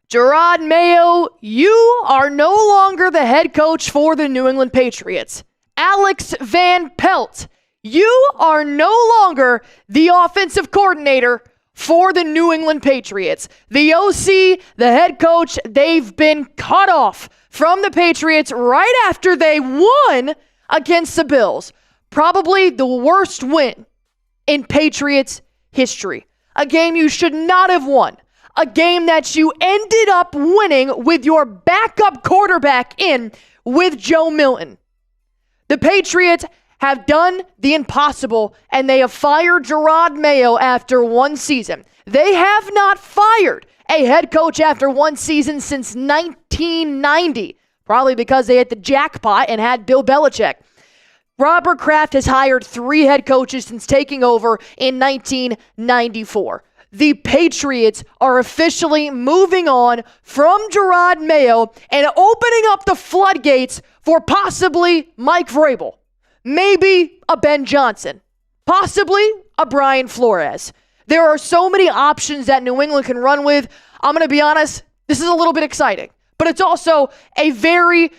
Jerod Mayo, you are no longer the head coach for the New England Patriots. Alex Van Pelt, you are no longer the offensive coordinator for the New England Patriots. The OC, the head coach, they've been cut off from the Patriots right after they won against the Bills. Probably the worst win in Patriots history. A game you should not have won. A game that you ended up winning with your backup quarterback in with Joe Milton. The Patriots have done the impossible, and they have fired Jerod Mayo after one season. They have not fired a head coach after one season since 1990, probably because they hit the jackpot and had Bill Belichick. Robert Kraft has hired 3 head coaches since taking over in 1994. The Patriots are officially moving on from Jerod Mayo and opening up the floodgates for possibly Mike Vrabel, maybe a Ben Johnson, possibly a Brian Flores. There are so many options that New England can run with. I'm going to be honest, this is a little bit exciting, but it's also a very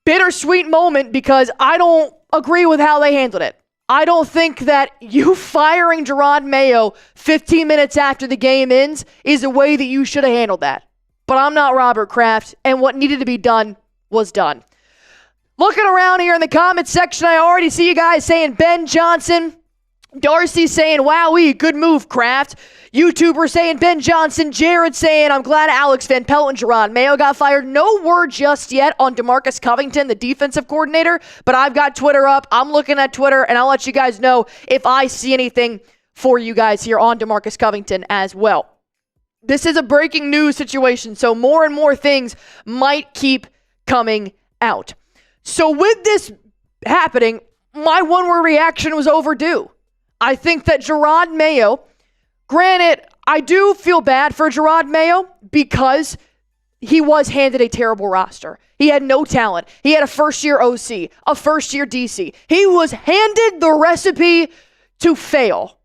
bittersweet moment because I don't agree with how they handled it. I don't think that you firing Jerod Mayo 15 minutes after the game ends is the way that you should have handled that. But I'm not Robert Kraft, and what needed to be done was done. Looking around here in the comments section, I already see you guys saying Ben Johnson. Darcy saying, wowee, good move, Kraft. YouTuber saying Ben Johnson. Jerod saying, I'm glad Alex Van Pelt and Jerod Mayo got fired. No word just yet on DeMarcus Covington, the defensive coordinator, but I've got Twitter up. I'm looking at Twitter, and I'll let you guys know if I see anything for you guys here on DeMarcus Covington as well. This is a breaking news situation, so more and more things might keep coming out. So with this happening, my one-word reaction was overdue. I think that Jerod Mayo, granted, I do feel bad for Jerod Mayo because he was handed a terrible roster. He had no talent. He had a first-year OC, a first-year DC. He was handed the recipe to fail.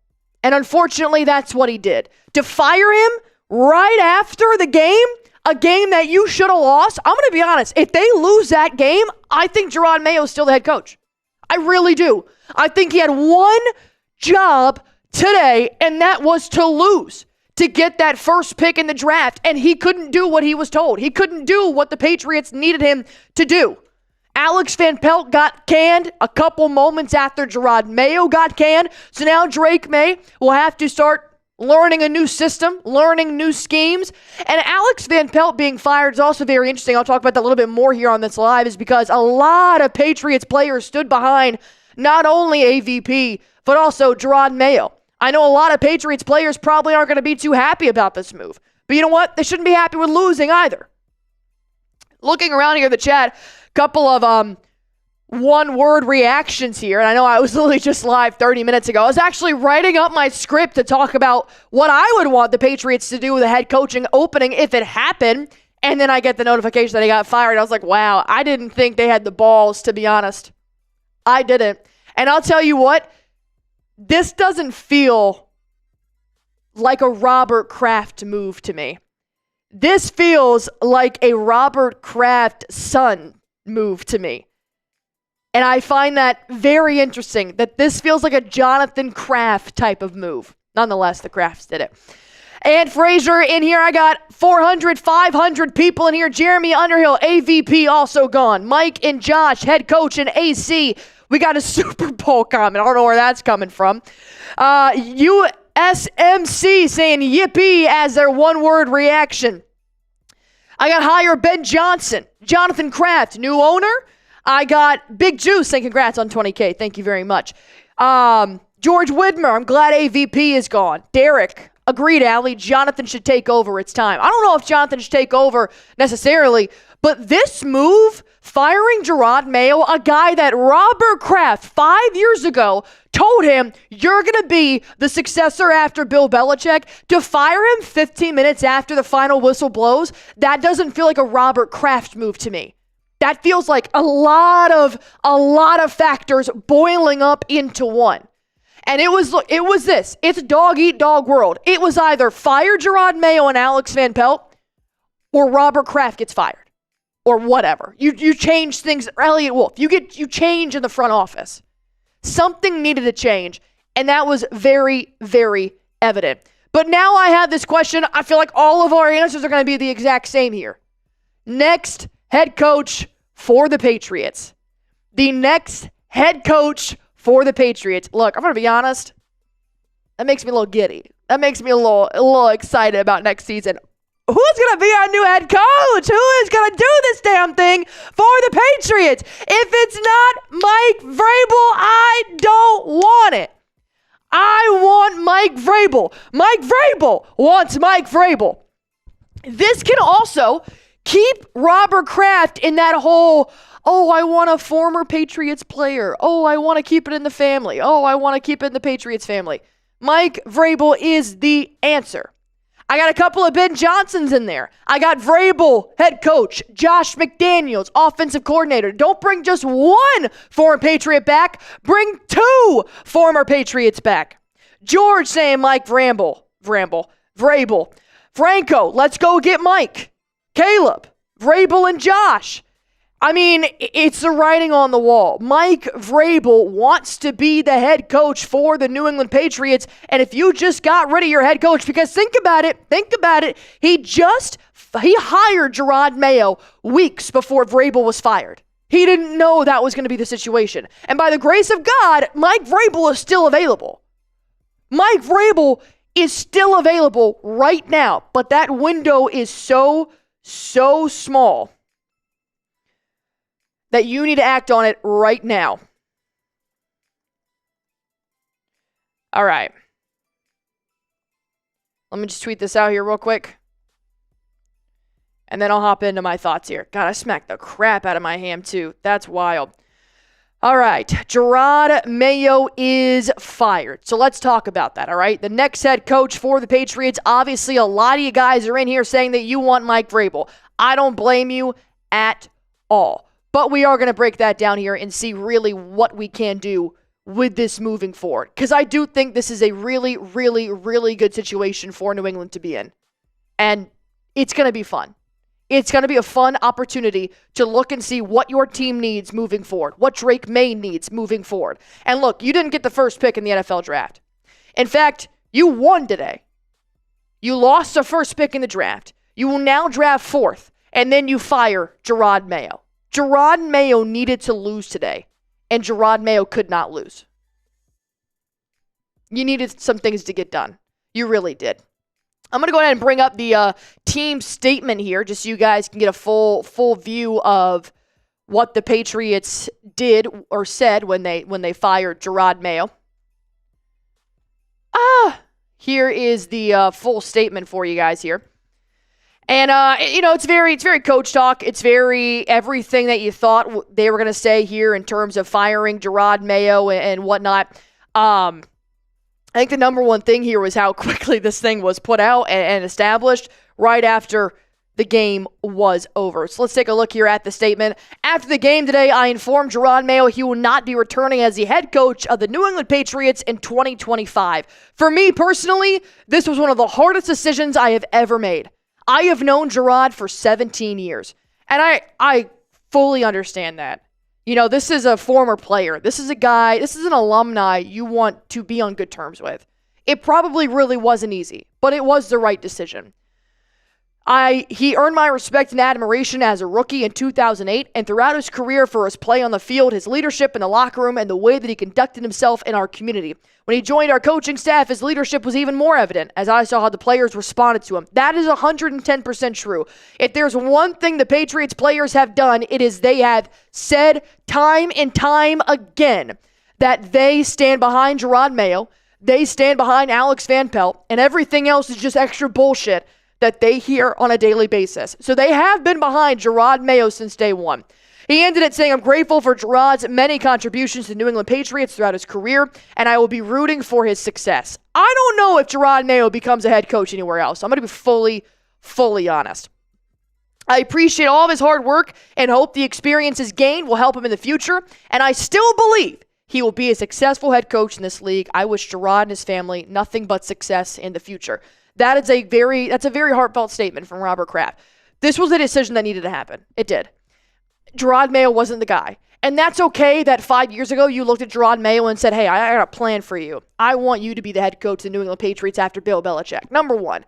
And unfortunately, that's what he did. To fire him right after the game, a game that you should have lost, I'm going to be honest, if they lose that game, I think Jerod Mayo is still the head coach. I really do. I think he had one job today, and that was to lose, to get that first pick in the draft, and he couldn't do what he was told. He couldn't do what the Patriots needed him to do. Alex Van Pelt got canned a couple moments after Jerod Mayo got canned, so now Drake Maye will have to start learning a new system, learning new schemes, and Alex Van Pelt being fired is also very interesting. I'll talk about that a little bit more here on this live, is because a lot of Patriots players stood behind not only AVP, but also Jerod Mayo. I know a lot of Patriots players probably aren't going to be too happy about this move. But you know what? They shouldn't be happy with losing either. Looking around here in the chat, couple of one-word reactions here. And I know I was literally just live 30 minutes ago. I was actually writing up my script to talk about what I would want the Patriots to do with a head coaching opening if it happened. And then I get the notification that he got fired. I was like, wow, I didn't think they had the balls, to be honest. I didn't. And I'll tell you what, this doesn't feel like a Robert Kraft move to me. This feels like a Robert Kraft son move to me. And I find that very interesting, that this feels like a Jonathan Kraft type of move. Nonetheless, the Krafts did it. And Frazier in here, I got 400, 500 people in here. Jeremy Underhill, AVP also gone. Mike and Josh, head coach and AC. We got a Super Bowl comment. I don't know where that's coming from. USMC saying yippee as their one-word reaction. I got hire Ben Johnson. Jonathan Kraft, new owner. I got Big Juice saying congrats on 20K. Thank you very much. George Widmer, I'm glad AVP is gone. Derek, agreed, Allie. Jonathan should take over. It's time. I don't know if Jonathan should take over necessarily, but this move, firing Jerod Mayo, a guy that Robert Kraft 5 years ago told him, you're going to be the successor after Bill Belichick, to fire him 15 minutes after the final whistle blows, that doesn't feel like a Robert Kraft move to me. That feels like a lot of factors boiling up into one. And it was this. It's dog eat dog world. It was either fire Jerod Mayo and Alex Van Pelt, or Robert Kraft gets fired or whatever. You change things. Elliot Wolf, you change in the front office. Something needed to change, and that was very, very evident. But now I have this question. I feel like all of our answers are going to be the exact same here. Next head coach for the Patriots. The next head coach for the Patriots. Look, I'm going to be honest. That makes me a little giddy. That makes me a little excited about next season. Who's going to be our new head coach? Who is going to do this damn thing for the Patriots? If it's not Mike Vrabel, I don't want it. I want Mike Vrabel. Mike Vrabel wants Mike Vrabel. This can also keep Robert Kraft in that whole, oh, I want a former Patriots player. Oh, I want to keep it in the family. Oh, I want to keep it in the Patriots family. Mike Vrabel is the answer. I got a couple of Ben Johnsons in there. I got Vrabel, head coach, Josh McDaniels, offensive coordinator. Don't bring just one former Patriot back. Bring two former Patriots back. George saying Mike Vrabel. Franco, let's go get Mike. Caleb, Vrabel, and Josh. I mean, it's the writing on the wall. Mike Vrabel wants to be the head coach for the New England Patriots. And if you just got rid of your head coach, because think about it. He hired Jerod Mayo weeks before Vrabel was fired. He didn't know that was going to be the situation. And by the grace of God, Mike Vrabel is still available. Mike Vrabel is still available right now. But that window is so small that you need to act on it right now. All right. Let me just tweet this out here real quick. And then I'll hop into my thoughts here. God, I smacked the crap out of my ham too. That's wild. All right. Jerod Mayo is fired. So let's talk about that, all right? The next head coach for the Patriots. Obviously, a lot of you guys are in here saying that you want Mike Vrabel. I don't blame you at all. But we are going to break that down here and see really what we can do with this moving forward. Because I do think this is a really, really, really good situation for New England to be in. And it's going to be fun. It's going to be a fun opportunity to look and see what your team needs moving forward, what Drake Maye needs moving forward. And look, you didn't get the first pick in the NFL draft. In fact, you won today. You lost the first pick in the draft. You will now draft fourth, and then you fire Jerod Mayo. Jerod Mayo needed to lose today, and Jerod Mayo could not lose. You needed some things to get done. You really did. I'm going to go ahead and bring up the team statement here, just so you guys can get a full view of what the Patriots did or said when they fired Jerod Mayo. Here is the full statement for you guys here. And, it's very coach talk. It's very everything that you thought they were going to say here in terms of firing Jerod Mayo and whatnot. I think the number one thing here was how quickly this thing was put out and established right after the game was over. So let's take a look here at the statement. After the game today, I informed Jerod Mayo he will not be returning as the head coach of the New England Patriots in 2025. For me personally, this was one of the hardest decisions I have ever made. I have known Jerod for 17 years, and I fully understand that. This is a former player. This is a guy, this is an alumni you want to be on good terms with. It probably really wasn't easy, but it was the right decision. He earned my respect and admiration as a rookie in 2008, and throughout his career for his play on the field, his leadership in the locker room, and the way that he conducted himself in our community. When he joined our coaching staff, his leadership was even more evident, as I saw how the players responded to him. That is 110% true. If there's one thing the Patriots players have done, it is they have said time and time again that they stand behind Jerod Mayo, they stand behind Alex Van Pelt, and everything else is just extra bullshit that they hear on a daily basis. So they have been behind Jerod Mayo since day one. He ended it saying, I'm grateful for Jerod's many contributions to the New England Patriots throughout his career, and I will be rooting for his success. I don't know if Jerod Mayo becomes a head coach anywhere else. I'm going to be fully honest. I appreciate all of his hard work and hope the experiences gained will help him in the future, and I still believe he will be a successful head coach in this league. I wish Jerod and his family nothing but success in the future. That's a very heartfelt statement from Robert Kraft. This was a decision that needed to happen. It did. Jerod Mayo wasn't the guy. And that's okay that 5 years ago you looked at Jerod Mayo and said, hey, I got a plan for you. I want you to be the head coach of the New England Patriots after Bill Belichick. Number one,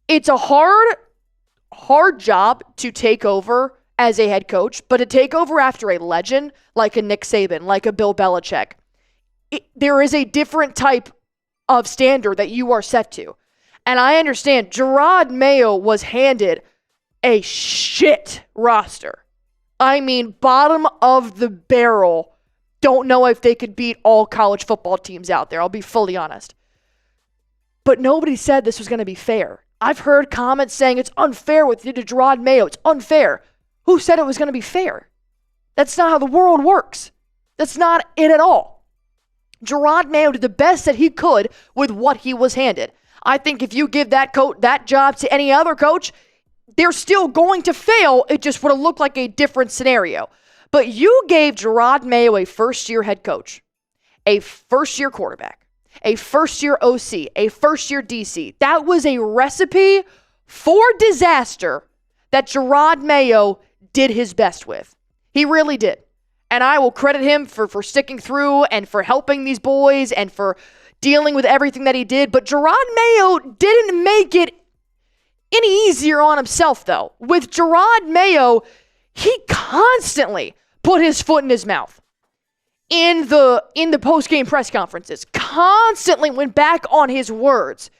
it's a hard job to take over as a head coach, but to take over after a legend like a Nick Saban, like a Bill Belichick, there is a different type of standard that you are set to. And I understand Jerod Mayo was handed a shit roster. I mean, bottom of the barrel. Don't know if they could beat all college football teams out there. I'll be fully honest. But nobody said this was going to be fair. I've heard comments saying it's unfair what they did to Jerod Mayo. It's unfair. Who said it was going to be fair? That's not how the world works. That's not it at all. Jerod Mayo did the best that he could with what he was handed. I think if you give that job to any other coach, they're still going to fail. It just would have looked like a different scenario. But you gave Jerod Mayo a first-year head coach, a first-year quarterback, a first-year OC, a first-year DC. That was a recipe for disaster that Jerod Mayo did his best with. He really did. And I will credit him for sticking through and for helping these boys and for dealing with everything that he did. But Jerod Mayo didn't make it any easier on himself, though. With Jerod Mayo, he constantly put his foot in his mouth in the post-game press conferences. Constantly went back on his words.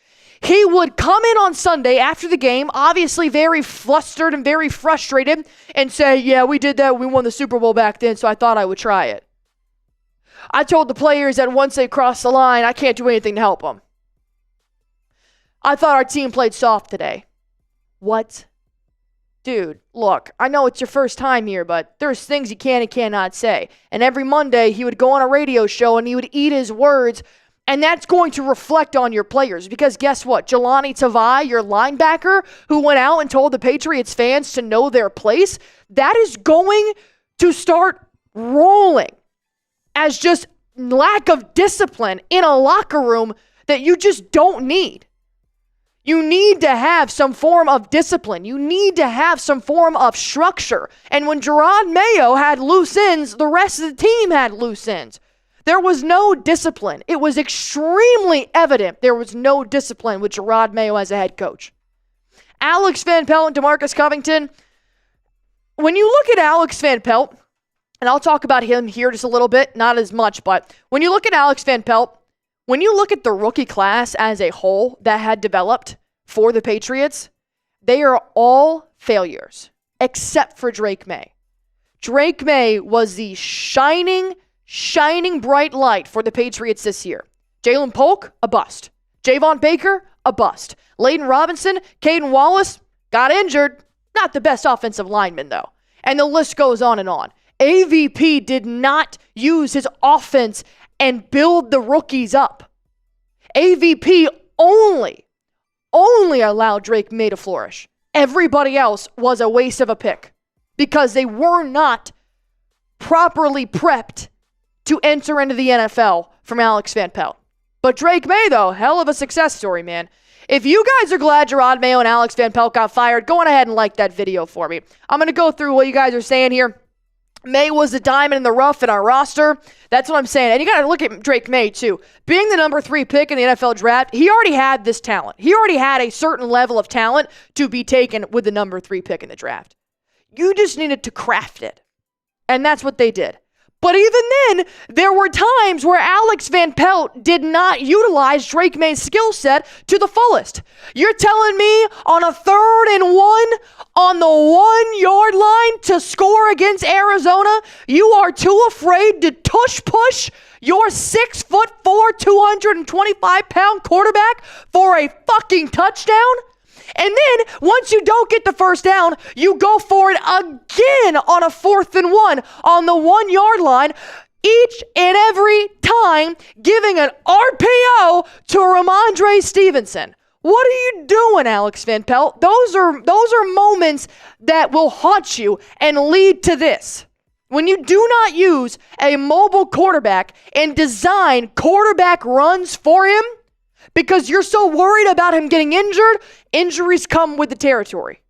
He would come in on Sunday after the game, obviously very flustered and very frustrated, and say, yeah, we did that. We won the Super Bowl back then, so I thought I would try it. I told the players that once they crossed the line, I can't do anything to help them. I thought our team played soft today. What? Dude, look, I know it's your first time here, but there's things you can and cannot say. And every Monday, he would go on a radio show and he would eat his words, and that's going to reflect on your players. Because guess what? Jelani Tavai, your linebacker, who went out and told the Patriots fans to know their place, that is going to start rolling as just lack of discipline in a locker room that you just don't need. You need to have some form of discipline. You need to have some form of structure. And when Jerod Mayo had loose ends, the rest of the team had loose ends. There was no discipline. It was extremely evident there was no discipline with Jerod Mayo as a head coach. Alex Van Pelt and DeMarcus Covington, when you look at Alex Van Pelt, and I'll talk about him here just a little bit, not as much, but when you look at Alex Van Pelt, when you look at the rookie class as a whole that had developed for the Patriots, they are all failures, except for Drake Maye. Drake Maye was the shining bright light for the Patriots this year. Jalen Polk, a bust. Javon Baker, a bust. Layden Robinson, Caden Wallace, got injured. Not the best offensive lineman, though. And the list goes on and on. AVP did not use his offense and build the rookies up. AVP only allowed Drake Maye to flourish. Everybody else was a waste of a pick because they were not properly prepped to enter into the NFL from Alex Van Pelt. But Drake Maye, though, hell of a success story, man. If you guys are glad Jerod Mayo and Alex Van Pelt got fired, go on ahead and like that video for me. I'm going to go through what you guys are saying here. Maye was the diamond in the rough in our roster. That's what I'm saying. And you got to look at Drake Maye, too. Being the number 3 pick in the NFL draft, he already had this talent. He already had a certain level of talent to be taken with the number 3 pick in the draft. You just needed to craft it. And that's what they did. But even then, there were times where Alex Van Pelt did not utilize Drake Maye's skill set to the fullest. You're telling me on a 3rd and 1 on the 1-yard line to score against Arizona, you are too afraid to push your 6'4", 225-pound quarterback for a fucking touchdown? And then, once you don't get the first down, you go for it again on a 4th and 1 on the 1-yard line, each and every time giving an RPO to Ramondre Stevenson. What are you doing, Alex Van Pelt? Those are moments that will haunt you and lead to this. When you do not use a mobile quarterback and design quarterback runs for him, because you're so worried about him getting injured, injuries come with the territory.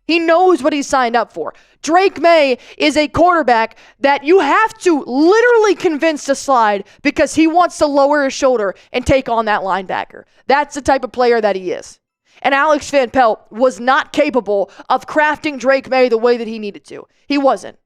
He knows what he signed up for. Drake Maye is a quarterback that you have to literally convince to slide because he wants to lower his shoulder and take on that linebacker. That's the type of player that he is. And Alex Van Pelt was not capable of crafting Drake Maye the way that he needed to. He wasn't.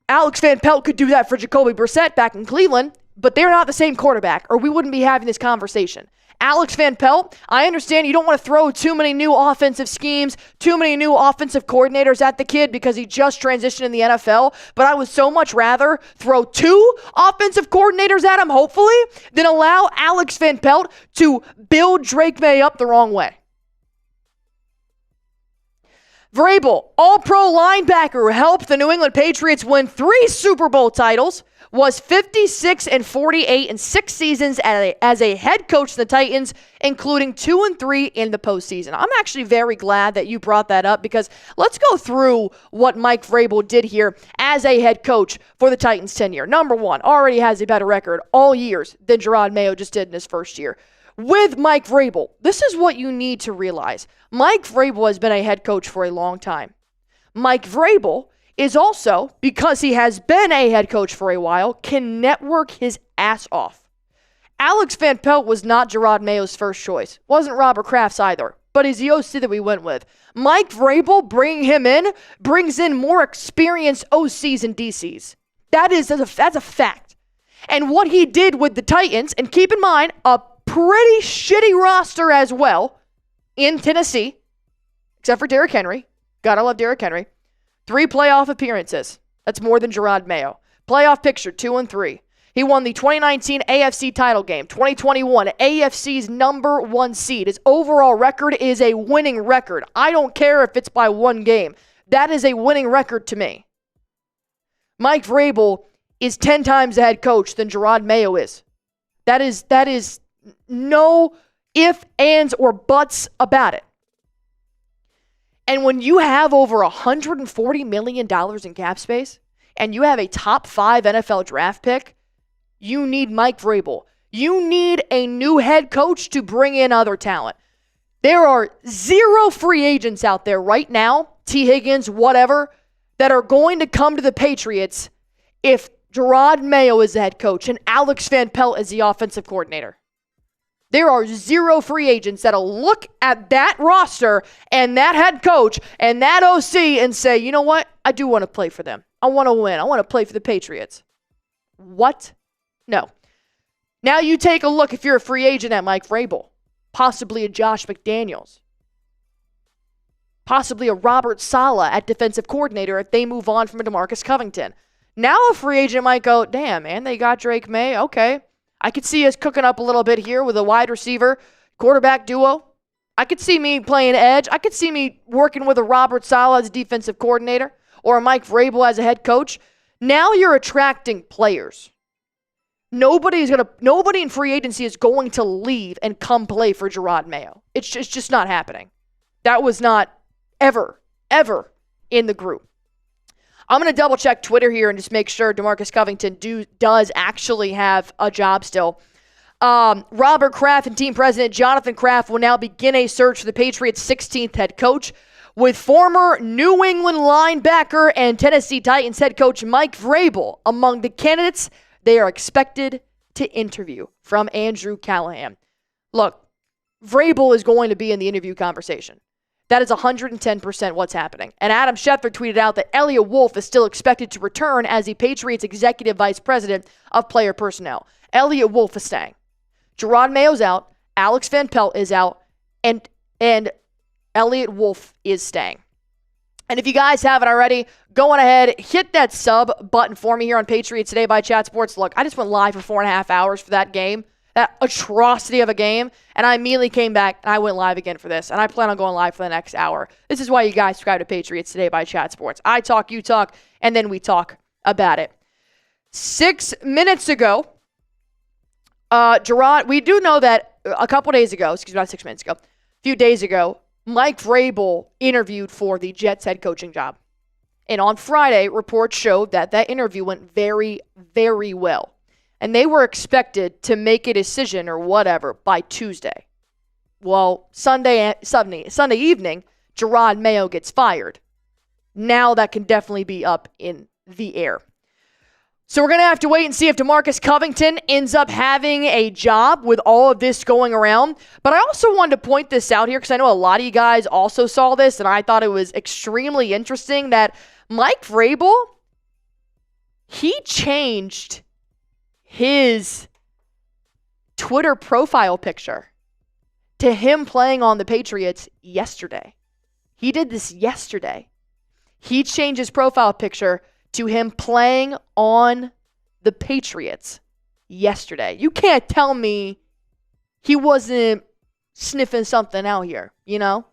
Alex Van Pelt could do that for Jacoby Brissett back in Cleveland, but they're not the same quarterback, or we wouldn't be having this conversation. Alex Van Pelt, I understand you don't want to throw too many new offensive schemes, too many new offensive coordinators at the kid because he just transitioned in the NFL, but I would so much rather throw 2 offensive coordinators at him, hopefully, than allow Alex Van Pelt to build Drake Maye up the wrong way. Vrabel, all-pro linebacker who helped the New England Patriots win 3 Super Bowl titles, was 56-48 in 6 seasons as a head coach of the Titans, including 2-3 in the postseason. I'm actually very glad that you brought that up because let's go through what Mike Vrabel did here as a head coach for the Titans tenure. Number one, already has a better record all years than Jerod Mayo just did in his first year. With Mike Vrabel, this is what you need to realize. Mike Vrabel has been a head coach for a long time. Mike Vrabel is also, because he has been a head coach for a while, can network his ass off. Alex Van Pelt was not Jerod Mayo's first choice. Wasn't Robert Kraft's either, but he's the OC that we went with. Mike Vrabel, bringing him in, brings in more experienced OCs and DCs. That's a fact. And what he did with the Titans, and keep in mind, a pretty shitty roster as well in Tennessee, except for Derrick Henry. Gotta love Derrick Henry. 3 playoff appearances. That's more than Jerod Mayo. Playoff picture, 2-3. He won the 2019 AFC title game, 2021 AFC's number 1 seed. His overall record is a winning record. I don't care if it's by 1 game. That is a winning record to me. Mike Vrabel is 10 times the head coach than Jerod Mayo is. That is no ifs, ands, or buts about it. And when you have over $140 million in cap space and you have a top 5 NFL draft pick, you need Mike Vrabel. You need a new head coach to bring in other talent. There are 0 free agents out there right now, T. Higgins, whatever, that are going to come to the Patriots if Jerod Mayo is the head coach and Alex Van Pelt is the offensive coordinator. There are 0 free agents that'll look at that roster and that head coach and that OC and say, you know what? I do want to play for them. I want to win. I want to play for the Patriots. What? No. Now you take a look if you're a free agent at Mike Vrabel. Possibly a Josh McDaniels. Possibly a Robert Saleh at defensive coordinator if they move on from a DeMarcus Covington. Now a free agent might go, damn, man, they got Drake Maye. Okay. I could see us cooking up a little bit here with a wide receiver, quarterback duo. I could see me playing edge. I could see me working with a Robert Saleh as defensive coordinator or a Mike Vrabel as a head coach. Now you're attracting players. Nobody in free agency is going to leave and come play for Jerod Mayo. It's just not happening. That was not ever in the group. I'm going to double check Twitter here and just make sure DeMarcus Covington does actually have a job still. Robert Kraft and team president Jonathan Kraft will now begin a search for the Patriots' 16th head coach, with former New England linebacker and Tennessee Titans head coach Mike Vrabel among the candidates they are expected to interview, from Andrew Callahan. Look, Vrabel is going to be in the interview conversation. That is 110% what's happening. And Adam Schefter tweeted out that Elliott Wolf is still expected to return as the Patriots executive vice president of player personnel. Elliott Wolf is staying. Jerod Mayo's out. Alex Van Pelt is out. And Elliott Wolf is staying. And if you guys haven't already, go on ahead, hit that sub button for me here on Patriots Today by Chat Sports. Look, I just went live for 4.5 hours for that game. That atrocity of a game, and I immediately came back and I went live again for this, and I plan on going live for the next hour. This is why you guys subscribe to Patriots Today by Chat Sports. I talk, you talk, and then we talk about it. 6 minutes ago, Jerod, we do know that a couple days ago, about 6 minutes ago, a few days ago, Mike Vrabel interviewed for the Jets head coaching job. And on Friday, reports showed that interview went very, very well. And they were expected to make a decision or whatever by Tuesday. Well, Sunday evening, Jerod Mayo gets fired now that can definitely be up in the air. So we're going to have to wait and see if DeMarcus Covington ends up having a job with all of this going around. But I also wanted to point this out here because I know a lot of you guys also saw this, and I thought it was extremely interesting that Mike Vrabel, he changed his Twitter profile picture to him playing on the Patriots yesterday. He did this yesterday. He changed his profile picture to him playing on the Patriots yesterday. You can't tell me he wasn't sniffing something out here, you know?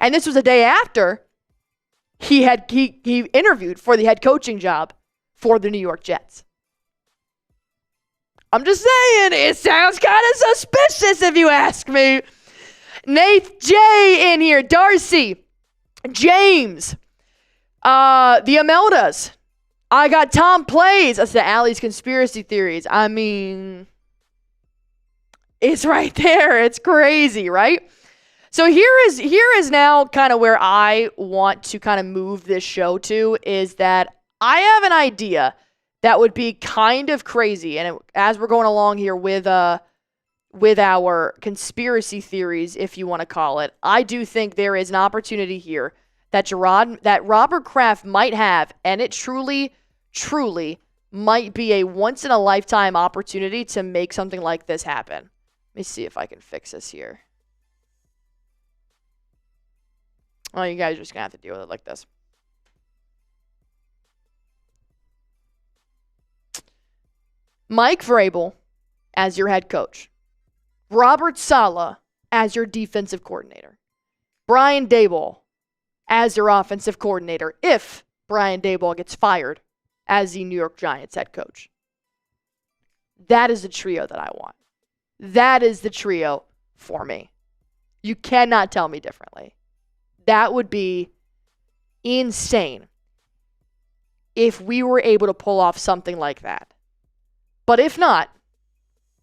And this was a day after he interviewed for the head coaching job for the New York Jets. I'm just saying, it sounds kind of suspicious if you ask me. Nath J in here, Darcy, James, the Imeldas. I got Tom Plays. That's the Allie's conspiracy theories. I mean, it's right there. It's crazy, right? So here is now kind of where I want to kind of move this show to, is that I have an idea that would be kind of crazy. And as we're going along here with our conspiracy theories, if you want to call it, I do think there is an opportunity here that Robert Kraft might have, and it truly might be a once-in-a-lifetime opportunity to make something like this happen. Let me see if I can fix this here. Oh, you guys are just going to have to deal with it like this. Mike Vrabel as your head coach. Robert Saleh as your defensive coordinator. Brian Daboll as your offensive coordinator if Brian Daboll gets fired as the New York Giants head coach. That is the trio that I want. That is the trio for me. You cannot tell me differently. That would be insane if we were able to pull off something like that. But if not,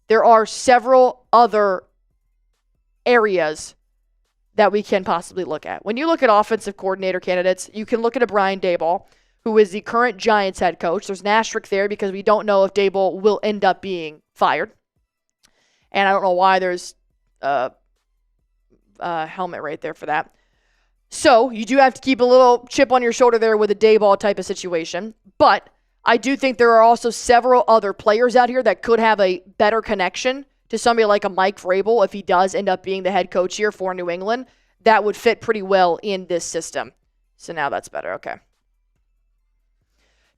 there are several other areas that we can possibly look at. When you look at offensive coordinator candidates, you can look at a Brian Daboll, who is the current Giants head coach. There's an asterisk there because we don't know if Daboll will end up being fired. And I don't know why there's a helmet right there for that. So you do have to keep a little chip on your shoulder there with a Daboll type of situation. But I do think there are also several other players out here that could have a better connection to somebody like a Mike Vrabel if he does end up being the head coach here for New England. That would fit pretty well in this system. So now that's better. Okay.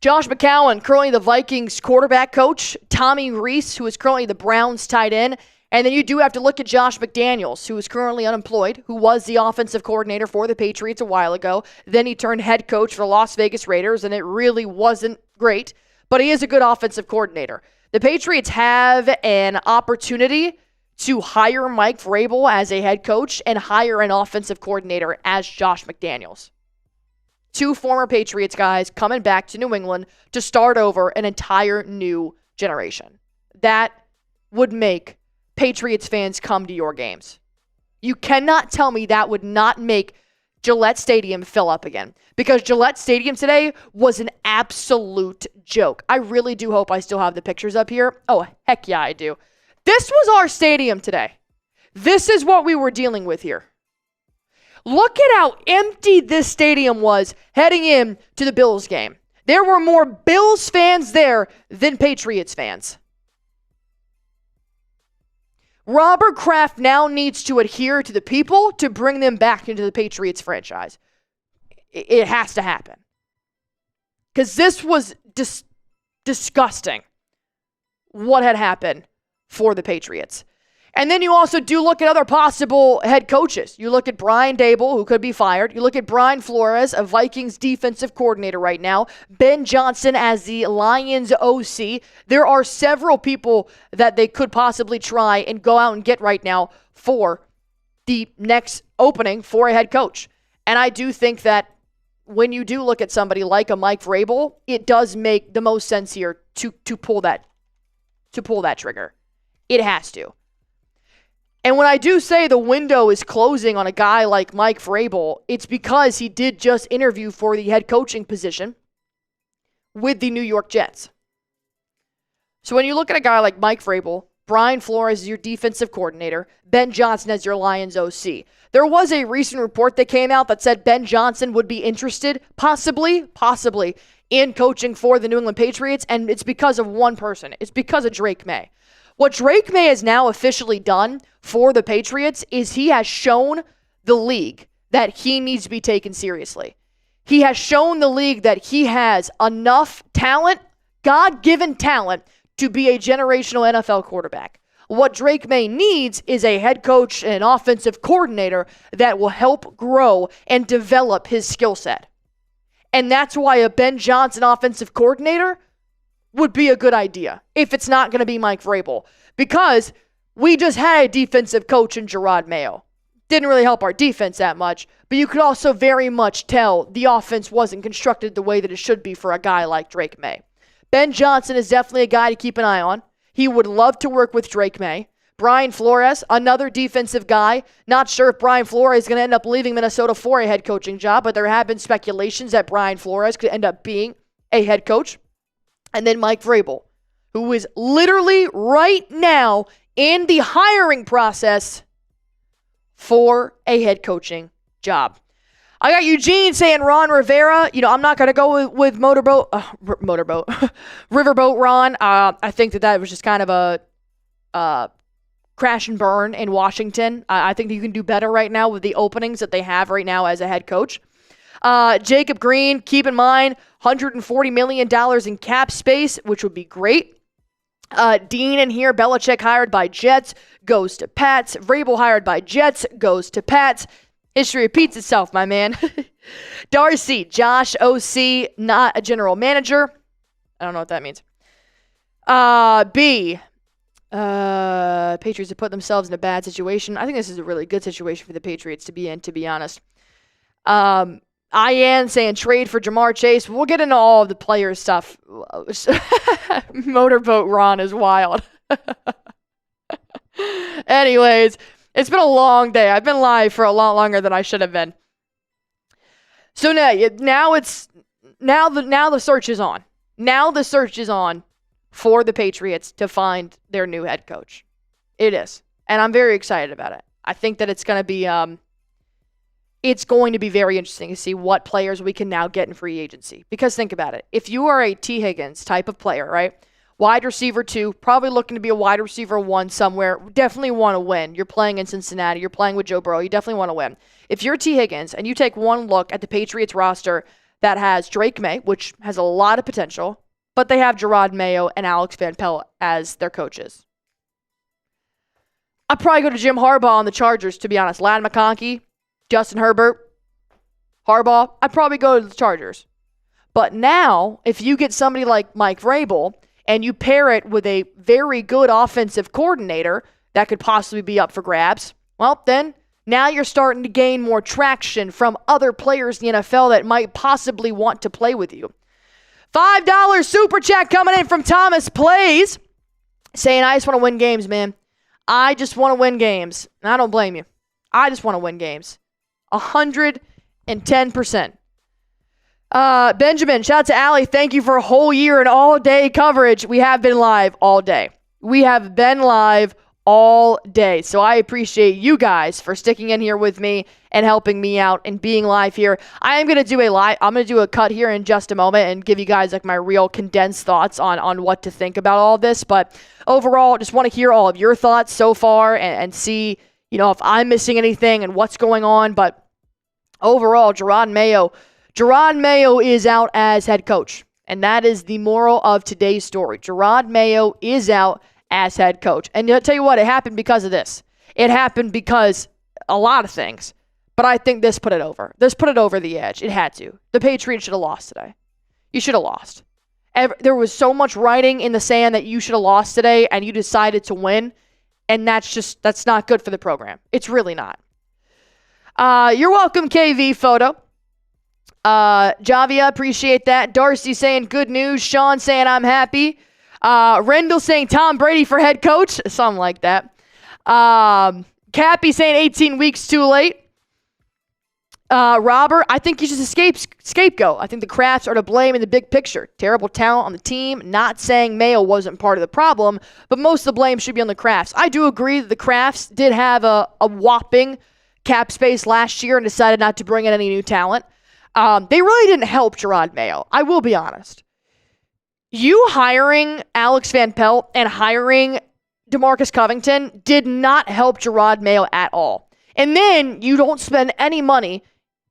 Josh McCown, currently the Vikings quarterback coach. Tommy Reese, who is currently the Browns tight end. And then you do have to look at Josh McDaniels, who is currently unemployed, who was the offensive coordinator for the Patriots a while ago. Then he turned head coach for the Las Vegas Raiders, and it really wasn't great. But he is a good offensive coordinator. The Patriots have an opportunity to hire Mike Vrabel as a head coach and hire an offensive coordinator as Josh McDaniels. Two former Patriots guys coming back to New England to start over an entire new generation. That would make Patriots fans come to your games. You cannot tell me that would not make Gillette Stadium fill up again, because Gillette Stadium today was an absolute joke. I really do hope I still have the pictures up here. Oh, heck yeah, I do. This was our stadium today. This is what we were dealing with here. Look at how empty this stadium was heading in to the Bills game. There were more Bills fans there than Patriots fans. Robert Kraft now needs to adhere to the people to bring them back into the Patriots franchise. It has to happen. Because this was disgusting what had happened for the Patriots. And then you also do look at other possible head coaches. You look at Brian Daboll, who could be fired. You look at Brian Flores, a Vikings defensive coordinator right now. Ben Johnson as the Lions OC. There are several people that they could possibly try and go out and get right now for the next opening for a head coach. And I do think that when you do look at somebody like a Mike Vrabel, it does make the most sense here to pull that trigger. It has to. And when I do say the window is closing on a guy like Mike Vrabel, it's because he did just interview for the head coaching position with the New York Jets. So when you look at a guy like Mike Vrabel, Brian Flores is your defensive coordinator, Ben Johnson as your Lions OC. There was a recent report that came out that said Ben Johnson would be interested, possibly, in coaching for the New England Patriots, and it's because of one person. It's because of Drake Maye. What Drake Maye has now officially done for the Patriots is he has shown the league that he needs to be taken seriously. He has shown the league that he has enough talent, God-given talent, to be a generational NFL quarterback. What Drake Maye needs is a head coach and an offensive coordinator that will help grow and develop his skill set. And that's why a Ben Johnson offensive coordinator would be a good idea if it's not going to be Mike Vrabel. Because we just had a defensive coach in Jerod Mayo. Didn't really help our defense that much, but you could also very much tell the offense wasn't constructed the way that it should be for a guy like Drake Maye. Ben Johnson is definitely a guy to keep an eye on. He would love to work with Drake Maye. Brian Flores, another defensive guy. Not sure if Brian Flores is going to end up leaving Minnesota for a head coaching job, but there have been speculations that Brian Flores could end up being a head coach. And then Mike Vrabel, who is literally right now in the hiring process for a head coaching job. I got Eugene saying Ron Rivera. I'm not going to go with Riverboat Ron. I think that was just kind of a crash and burn in Washington. I think that you can do better right now with the openings that they have right now as a head coach. Jacob Green, keep in mind, $140 million in cap space, which would be great. Dean in here, Belichick hired by Jets, goes to Pats. Vrabel hired by Jets, goes to Pats. History repeats itself, my man. Darcy, Josh, OC, not a general manager. I don't know what that means. B, Patriots have put themselves in a bad situation. I think this is a really good situation for the Patriots to be in, to be honest. Ian saying trade for Jamar Chase. We'll get into all of the player stuff. Motorboat Ron is wild. Anyways, it's been a long day. I've been live for a lot longer than I should have been. So now the search is on. Now the search is on for the Patriots to find their new head coach. It is. And I'm very excited about it. I think that it's going to be very interesting to see what players we can now get in free agency. Because think about it. If you are a T. Higgins type of player, right? Wide receiver 2, probably looking to be a wide receiver 1 somewhere. Definitely want to win. You're playing in Cincinnati. You're playing with Joe Burrow. You definitely want to win. If you're T. Higgins and you take one look at the Patriots roster that has Drake Maye, which has a lot of potential, but they have Jerod Mayo and Alex Van Pelt as their coaches. I'd probably go to Jim Harbaugh on the Chargers, to be honest. Ladd McConkey, Justin Herbert, Harbaugh, I'd probably go to the Chargers. But now, if you get somebody like Mike Vrabel and you pair it with a very good offensive coordinator that could possibly be up for grabs, well, then now you're starting to gain more traction from other players in the NFL that might possibly want to play with you. $5 super chat coming in from Thomas Plays, saying, I just want to win games, man. I just want to win games. And I don't blame you. I just want to win games. 110%. Benjamin, shout out to Allie. Thank you for a whole year and all day coverage. We have been live all day. We have been live all day. So I appreciate you guys for sticking in here with me and helping me out and being live here. I'm going to do a cut here in just a moment and give you guys like my real condensed thoughts on what to think about all of this. But overall, just want to hear all of your thoughts so far and see, if I'm missing anything and what's going on. But overall, Jerod Mayo is out as head coach. And that is the moral of today's story. Jerod Mayo is out as head coach. And I'll tell you what, it happened because of this. It happened because a lot of things. But I think this put it over. This put it over the edge. It had to. The Patriots should have lost today. You should have lost. There was so much writing in the sand that you should have lost today, and you decided to win. And that's not good for the program. It's really not. You're welcome, KV Photo. Javia, appreciate that. Darcy saying good news. Sean saying I'm happy. Rendell saying Tom Brady for head coach. Something like that. Cappy saying 18 weeks too late. Robert, I think he's just a scapegoat. I think the Krafts are to blame in the big picture. Terrible talent on the team. Not saying Mayo wasn't part of the problem, but most of the blame should be on the Krafts. I do agree that the Krafts did have a whopping cap space last year and decided not to bring in any new talent. They really didn't help Jerod Mayo. I will be honest. You hiring Alex Van Pelt and hiring DeMarcus Covington did not help Jerod Mayo at all. And then you don't spend any money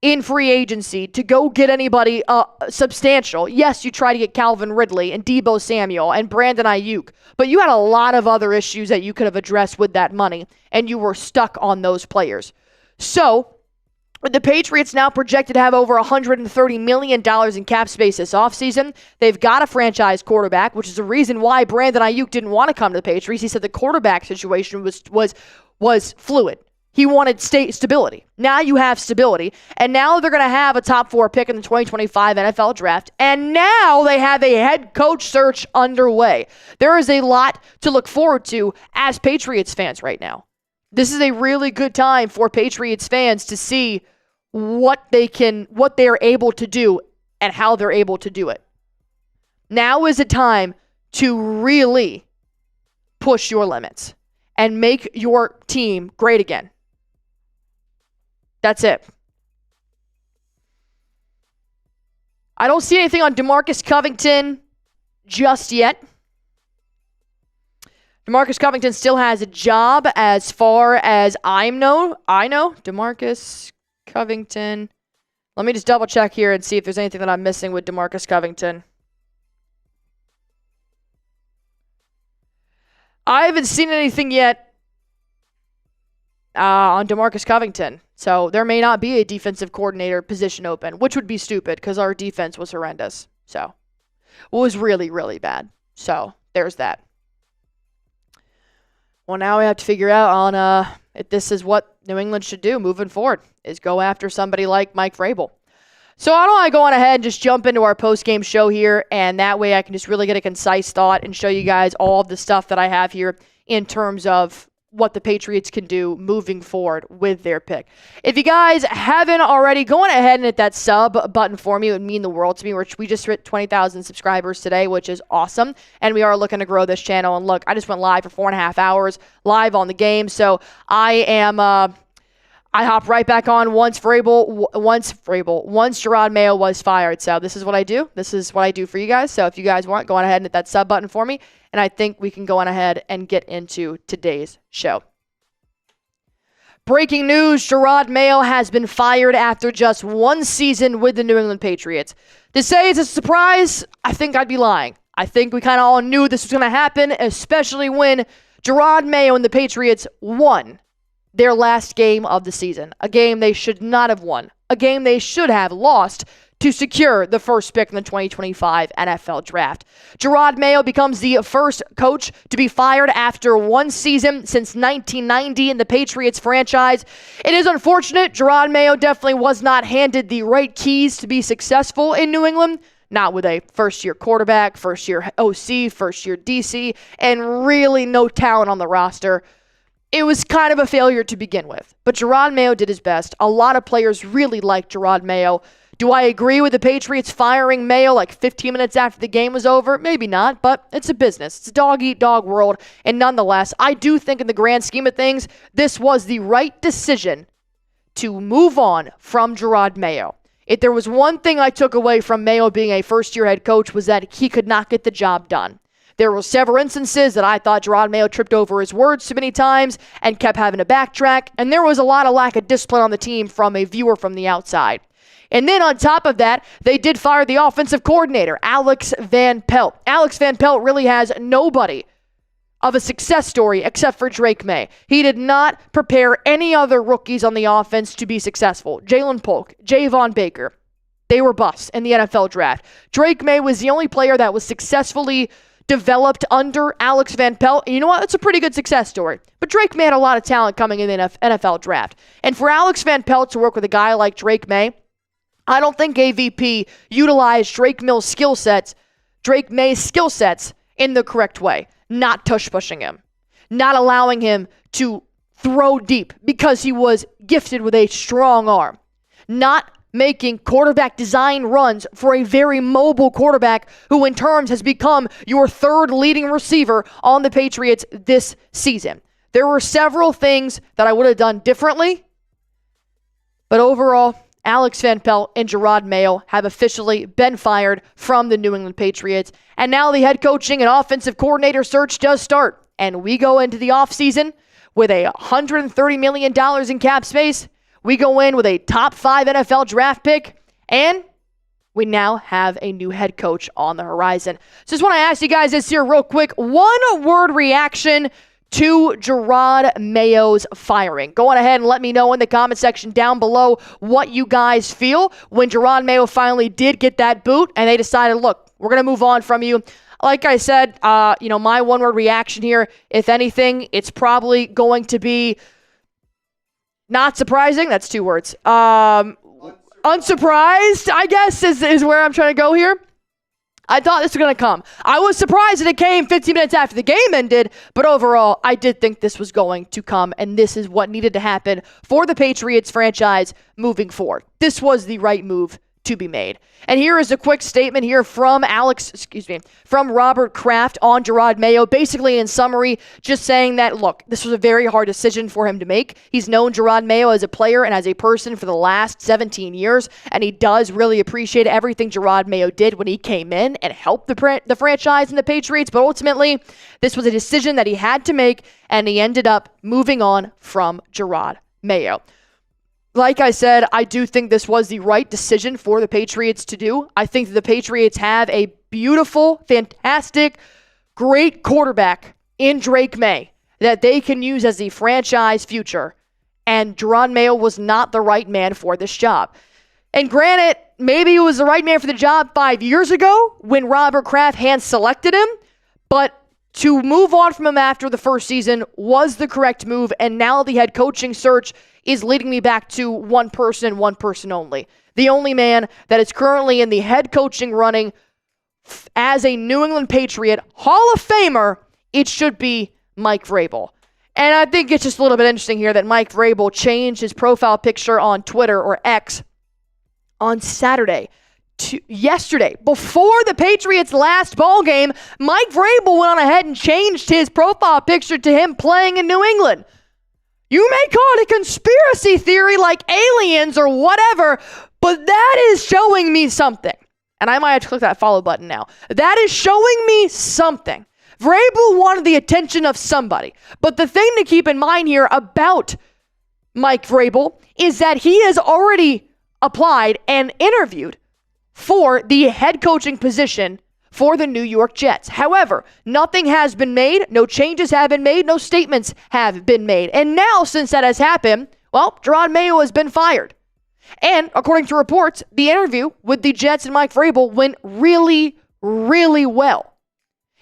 in free agency to go get anybody substantial. Yes, you try to get Calvin Ridley and Deebo Samuel and Brandon Ayuk, but you had a lot of other issues that you could have addressed with that money, and you were stuck on those players. So, with the Patriots now projected to have over $130 million in cap space this offseason, they've got a franchise quarterback, which is the reason why Brandon Ayuk didn't want to come to the Patriots. He said the quarterback situation was fluid. He wanted stability. Now you have stability. And now they're going to have a top 4 pick in the 2025 NFL draft. And now they have a head coach search underway. There is a lot to look forward to as Patriots fans right now. This is a really good time for Patriots fans to see what they're able to do and how they're able to do it. Now is a time to really push your limits and make your team great again. That's it. I don't see anything on DeMarcus Covington just yet. DeMarcus Covington still has a job as far as I know. DeMarcus Covington. Let me just double check here and see if there's anything that I'm missing with DeMarcus Covington. I haven't seen anything yet on DeMarcus Covington. So there may not be a defensive coordinator position open, which would be stupid because our defense was horrendous. So it was really, really bad. So there's that. Well, now we have to figure out on if this is what New England should do moving forward, is go after somebody like Mike Vrabel. So I don't want to go on ahead and just jump into our post-game show here, and that way I can just really get a concise thought and show you guys all of the stuff that I have here in terms of what the Patriots can do moving forward with their pick. If you guys haven't already, go on ahead and hit that sub button for me. It would mean the world to me. We just hit 20,000 subscribers today, which is awesome. And we are looking to grow this channel. And look, I just went live for 4.5 hours live on the game. So I hop right back on once Jerod Mayo was fired. So this is what I do. This is what I do for you guys. So if you guys want, go on ahead and hit that sub button for me. And I think we can go on ahead and get into today's show. Breaking news, Jerod Mayo has been fired after just one season with the New England Patriots. To say it's a surprise, I think I'd be lying. I think we kind of all knew this was going to happen, especially when Jerod Mayo and the Patriots won their last game of the season. A game they should not have won. A game they should have lost to secure the first pick in the 2025 NFL Draft. Jerod Mayo becomes the first coach to be fired after one season since 1990 in the Patriots franchise. It is unfortunate. Jerod Mayo definitely was not handed the right keys to be successful in New England. Not with a first-year quarterback, first-year OC, first-year DC, and really no talent on the roster. It was kind of a failure to begin with. But Jerod Mayo did his best. A lot of players really liked Jerod Mayo. Do I agree with the Patriots firing Mayo like 15 minutes after the game was over? Maybe not, but it's a business. It's a dog-eat-dog world. And nonetheless, I do think in the grand scheme of things, this was the right decision to move on from Jerod Mayo. If there was one thing I took away from Mayo being a first-year head coach was that he could not get the job done. There were several instances that I thought Jerod Mayo tripped over his words too many times and kept having to backtrack, and there was a lot of lack of discipline on the team from a viewer from the outside. And then on top of that, they did fire the offensive coordinator, Alex Van Pelt. Alex Van Pelt really has nobody of a success story except for Drake Maye. He did not prepare any other rookies on the offense to be successful. Jalen Polk, Javon Baker, they were busts in the NFL draft. Drake Maye was the only player that was successfully developed under Alex Van Pelt. And you know what? That's a pretty good success story. But Drake Maye had a lot of talent coming in the NFL draft. And for Alex Van Pelt to work with a guy like Drake Maye, I don't think AVP utilized Drake Maye's skill sets in the correct way. Not tush-pushing him. Not allowing him to throw deep because he was gifted with a strong arm. Not making quarterback design runs for a very mobile quarterback who in terms has become your third leading receiver on the Patriots this season. There were several things that I would have done differently, but overall, Alex Van Pelt and Jerod Mayo have officially been fired from the New England Patriots, and now the head coaching and offensive coordinator search does start, and we go into the offseason with $130 million in cap space. We go in with a top 5 NFL draft pick, and we now have a new head coach on the horizon. So just want to ask you guys this here real quick. One word reaction to Jerod Mayo's firing. Go on ahead and let me know in the comment section down below what you guys feel when Jerod Mayo finally did get that boot and they decided, look, we're going to move on from you. Like I said, my one word reaction here, if anything, it's probably going to be not surprising. That's 2 words. Unsurprised, I guess, is where I'm trying to go here. I thought this was going to come. I was surprised that it came 15 minutes after the game ended, but overall, I did think this was going to come, and this is what needed to happen for the Patriots franchise moving forward. This was the right move to be made. And here is a quick statement here from Robert Kraft on Jerod Mayo, basically in summary, just saying that, look, this was a very hard decision for him to make. He's known Jerod Mayo as a player and as a person for the last 17 years, and he does really appreciate everything Jerod Mayo did when he came in and helped the franchise and the Patriots, but ultimately, this was a decision that he had to make, and he ended up moving on from Jerod Mayo. Like I said, I do think this was the right decision for the Patriots to do. I think that the Patriots have a beautiful, fantastic, great quarterback in Drake Maye that they can use as the franchise future. And Jerod Mayo was not the right man for this job. And granted, maybe he was the right man for the job 5 years ago when Robert Kraft hand-selected him, but to move on from him after the first season was the correct move, and now the head coaching search is leading me back to one person and one person only. The only man that is currently in the head coaching running as a New England Patriot Hall of Famer, it should be Mike Vrabel. And I think it's just a little bit interesting here that Mike Vrabel changed his profile picture on Twitter, or X, on Saturday. Yesterday, before the Patriots' last ball game, Mike Vrabel went on ahead and changed his profile picture to him playing in New England. You may call it a conspiracy theory like aliens or whatever, but that is showing me something. And I might have to click that follow button now. That is showing me something. Vrabel wanted the attention of somebody. But the thing to keep in mind here about Mike Vrabel is that he has already applied and interviewed for the head coaching position for the New York Jets. However, nothing has been made, no changes have been made, no statements have been made. And now, since that has happened, well, Jerod Mayo has been fired. And according to reports, the interview with the Jets and Mike Vrabel went really, really well.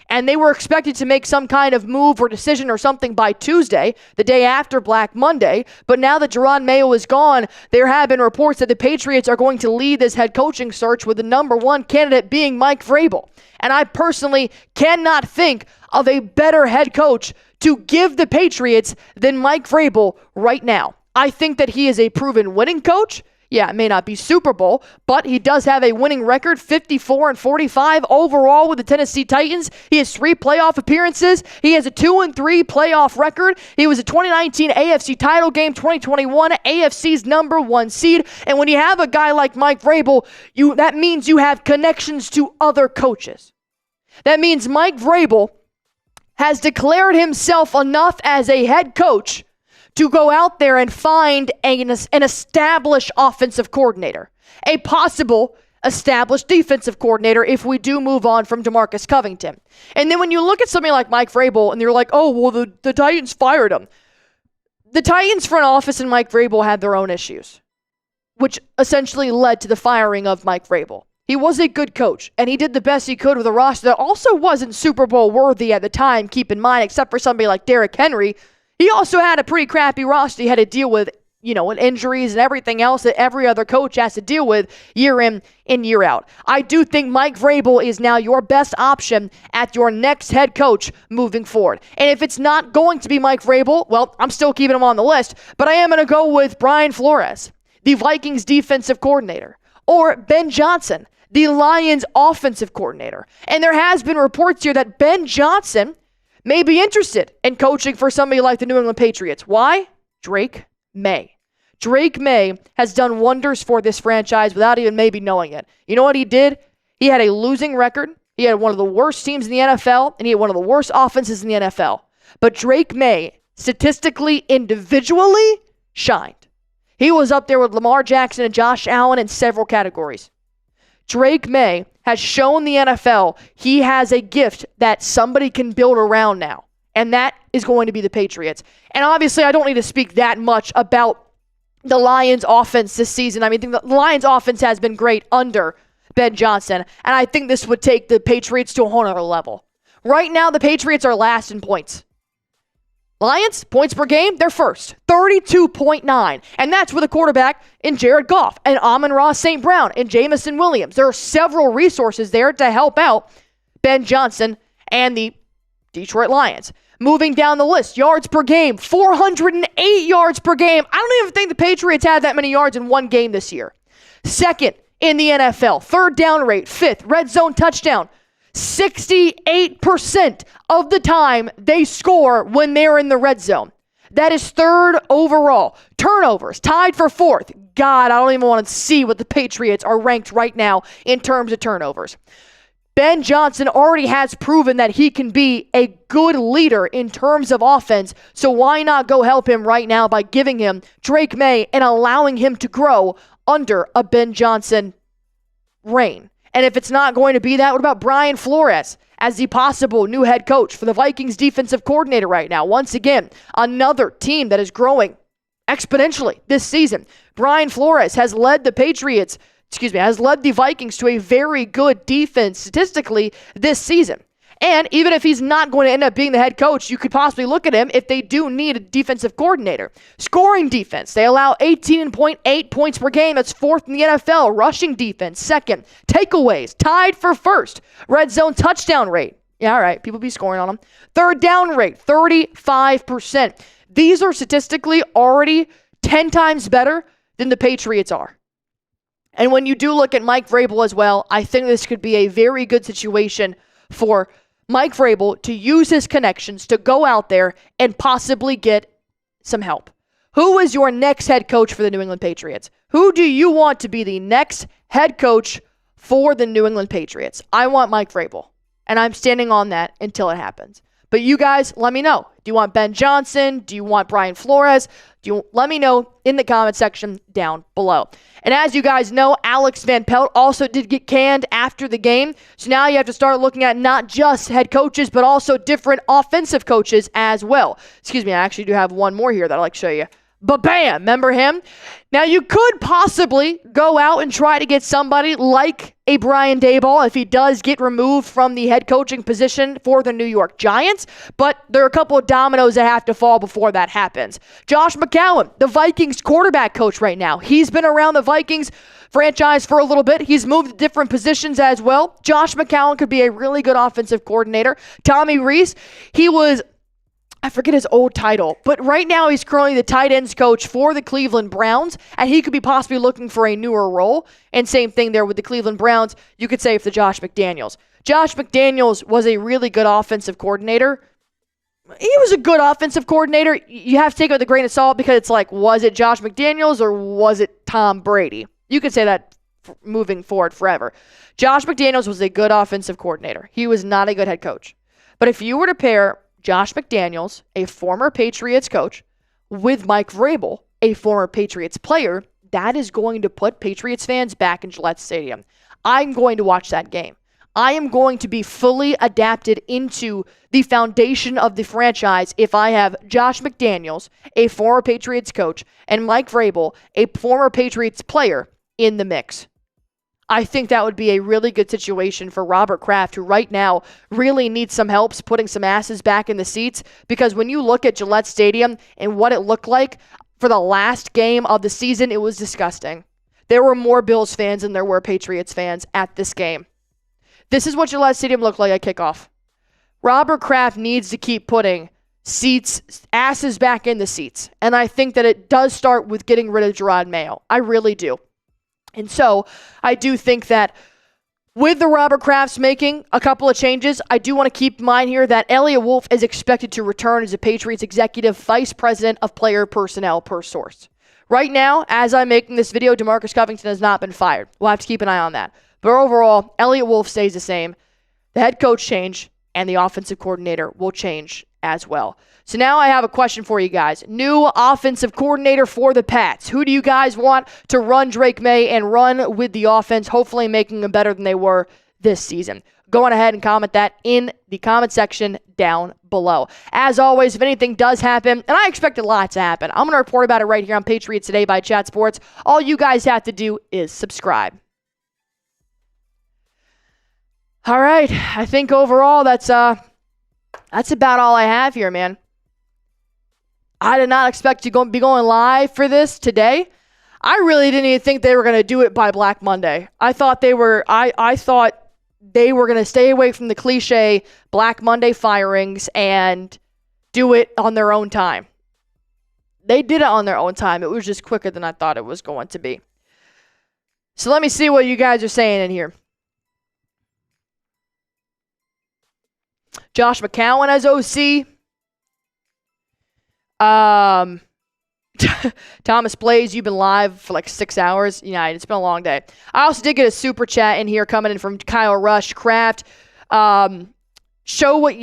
And they were expected to make some kind of move or decision or something by Tuesday, the day after Black Monday. But now that Jerod Mayo is gone, there have been reports that the Patriots are going to lead this head coaching search with the number one candidate being Mike Vrabel. And I personally cannot think of a better head coach to give the Patriots than Mike Vrabel right now. I think that he is a proven winning coach. Yeah, it may not be Super Bowl, but he does have a winning record, 54-45 overall with the Tennessee Titans. He has 3 playoff appearances. He has a 2-3 playoff record. He was a 2019 AFC title game, 2021 AFC's number 1 seed. And when you have a guy like Mike Vrabel, that means you have connections to other coaches. That means Mike Vrabel has declared himself enough as a head coach to go out there and find an established offensive coordinator, a possible established defensive coordinator if we do move on from DeMarcus Covington. And then when you look at somebody like Mike Vrabel and you're like, oh, well, the Titans fired him. The Titans front office and Mike Vrabel had their own issues, which essentially led to the firing of Mike Vrabel. He was a good coach, and he did the best he could with a roster that also wasn't Super Bowl worthy at the time, keep in mind, except for somebody like Derrick Henry. He also had a pretty crappy roster he had to deal with, and injuries and everything else that every other coach has to deal with year in and year out. I do think Mike Vrabel is now your best option at your next head coach moving forward. And if it's not going to be Mike Vrabel, well, I'm still keeping him on the list, but I am going to go with Brian Flores, the Vikings defensive coordinator, or Ben Johnson, the Lions offensive coordinator. And there has been reports here that Ben Johnson may be interested in coaching for somebody like the New England Patriots. Why? Drake Maye. Drake Maye has done wonders for this franchise without even maybe knowing it. You know what he did? He had a losing record. He had one of the worst teams in the NFL, and he had one of the worst offenses in the NFL. But Drake Maye, statistically, individually, shined. He was up there with Lamar Jackson and Josh Allen in several categories. Drake Maye has shown the NFL he has a gift that somebody can build around now, and that is going to be the Patriots. And obviously, I don't need to speak that much about the Lions offense this season. I mean, the Lions offense has been great under Ben Johnson, and I think this would take the Patriots to a whole other level. Right now, the Patriots are last in points. Lions, points per game, they're first, 32.9. And that's with a quarterback in Jared Goff and Amon-Ra St. Brown and Jamison Williams. There are several resources there to help out Ben Johnson and the Detroit Lions. Moving down the list, yards per game, 408 yards per game. I don't even think the Patriots had that many yards in one game this year. Second in the NFL, third down rate, fifth, red zone touchdown. 68% of the time they score when they're in the red zone. That is third overall. Turnovers, tied for fourth. God, I don't even want to see what the Patriots are ranked right now in terms of turnovers. Ben Johnson already has proven that he can be a good leader in terms of offense, so why not go help him right now by giving him Drake Maye and allowing him to grow under a Ben Johnson reign? And if it's not going to be that, what about Brian Flores as the possible new head coach for the Vikings defensive coordinator right now? Once again, another team that is growing exponentially this season. Brian Flores has led the Vikings to a very good defense statistically this season. And even if he's not going to end up being the head coach, you could possibly look at him if they do need a defensive coordinator. Scoring defense, they allow 18.8 points per game. That's fourth in the NFL. Rushing defense, second. Takeaways, tied for first. Red zone touchdown rate. Yeah, all right, people be scoring on them. Third down rate, 35%. These are statistically already 10 times better than the Patriots are. And when you do look at Mike Vrabel as well, I think this could be a very good situation for Mike Vrabel to use his connections to go out there and possibly get some help. Who is your next head coach for the New England Patriots? Who do you want to be the next head coach for the New England Patriots? I want Mike Vrabel, and I'm standing on that until it happens. But you guys, let me know. Do you want Ben Johnson? Do you want Brian Flores? Let me know in the comment section down below. And as you guys know, Alex Van Pelt also did get canned after the game. So now you have to start looking at not just head coaches, but also different offensive coaches as well. Excuse me, I actually do have one more here that I'd like to show you. Ba-bam! Remember him? Now, you could possibly go out and try to get somebody like a Brian Daboll if he does get removed from the head coaching position for the New York Giants, but there are a couple of dominoes that have to fall before that happens. Josh McCown, the Vikings quarterback coach right now. He's been around the Vikings franchise for a little bit. He's moved to different positions as well. Josh McCown could be a really good offensive coordinator. Tommy Rees, I forget his old title, but right now he's currently the tight ends coach for the Cleveland Browns, and he could be possibly looking for a newer role. And same thing there with the Cleveland Browns, you could say for Josh McDaniels. Josh McDaniels was a really good offensive coordinator. He was a good offensive coordinator. You have to take it with a grain of salt because it's like, was it Josh McDaniels or was it Tom Brady? You could say that moving forward forever. Josh McDaniels was a good offensive coordinator. He was not a good head coach. But if you were to pair Josh McDaniels, a former Patriots coach, with Mike Vrabel, a former Patriots player, that is going to put Patriots fans back in Gillette Stadium. I'm going to watch that game. I am going to be fully adapted into the foundation of the franchise if I have Josh McDaniels, a former Patriots coach, and Mike Vrabel, a former Patriots player, in the mix. I think that would be a really good situation for Robert Kraft, who right now really needs some help putting some asses back in the seats, because when you look at Gillette Stadium and what it looked like for the last game of the season, it was disgusting. There were more Bills fans than there were Patriots fans at this game. This is what Gillette Stadium looked like at kickoff. Robert Kraft needs to keep putting asses back in the seats. And I think that it does start with getting rid of Jerod Mayo. I really do. And so I do think that with the Robert Krafts making a couple of changes, I do want to keep in mind here that Eliot Wolf is expected to return as a Patriots executive vice president of player personnel per source. Right now, as I'm making this video, DeMarcus Covington has not been fired. We'll have to keep an eye on that. But overall, Eliot Wolf stays the same. The head coach change and the offensive coordinator will change as well. So now I have a question for you guys. New offensive coordinator for the Pats. Who do you guys want to run Drake Maye and run with the offense, hopefully making them better than they were this season? Go on ahead and comment that in the comment section down below. As always, if anything does happen, and I expect a lot to happen, I'm going to report about it right here on Patriots Today by Chat Sports. All you guys have to do is subscribe. All right, I think overall that's about all I have here, man. I did not expect to be going live for this today. I really didn't even think they were going to do it by Black Monday. I thought they were going to stay away from the cliche Black Monday firings and do it on their own time. They did it on their own time. It was just quicker than I thought it was going to be. So let me see what you guys are saying in here. Josh McCown as OC. Thomas Blaze, you've been live for like 6 hours. Yeah, it's been a long day. I also did get a super chat in here coming in from Kyle Rush. Kraft, show what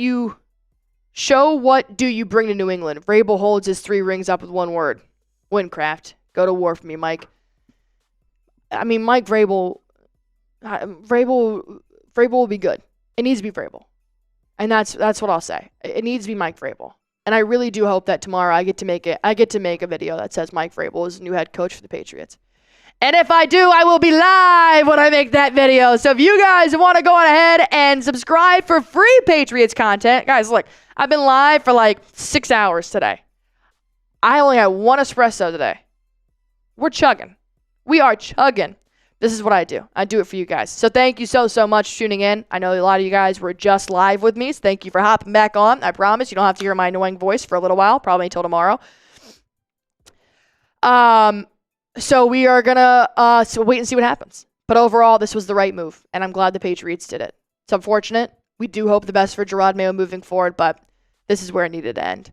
do you bring to New England? Vrabel holds his 3 rings up with one word. Win, Kraft. Go to war for me, Mike. I mean, Mike Vrabel will be good. It needs to be Vrabel. And that's what I'll say. It needs to be Mike Vrabel. And I really do hope that tomorrow I get to make a video that says Mike Vrabel is the new head coach for the Patriots. And if I do, I will be live when I make that video. So if you guys want to go on ahead and subscribe for free Patriots content, guys, look, I've been live for like 6 hours today. I only had 1 espresso today. We're chugging. We are chugging. This is what I do. I do it for you guys. So thank you so much for tuning in. I know a lot of you guys were just live with me, so thank you for hopping back on. I promise you don't have to hear my annoying voice for a little while, probably until tomorrow. So we are going to wait and see what happens. But overall, this was the right move, and I'm glad the Patriots did it. It's unfortunate. We do hope the best for Jerod Mayo moving forward, but this is where it needed to end.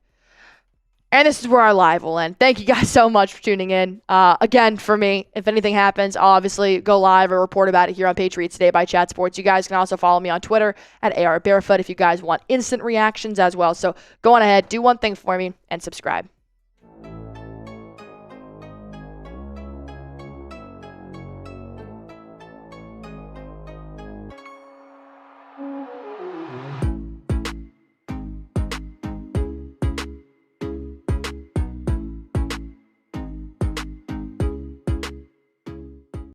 And this is where our live will end. Thank you guys so much for tuning in. Again, for me, if anything happens, I'll obviously go live or report about it here on Patriots Today by Chat Sports. You guys can also follow me on Twitter at Allie Barefoot if you guys want instant reactions as well. So go on ahead, do one thing for me, and subscribe.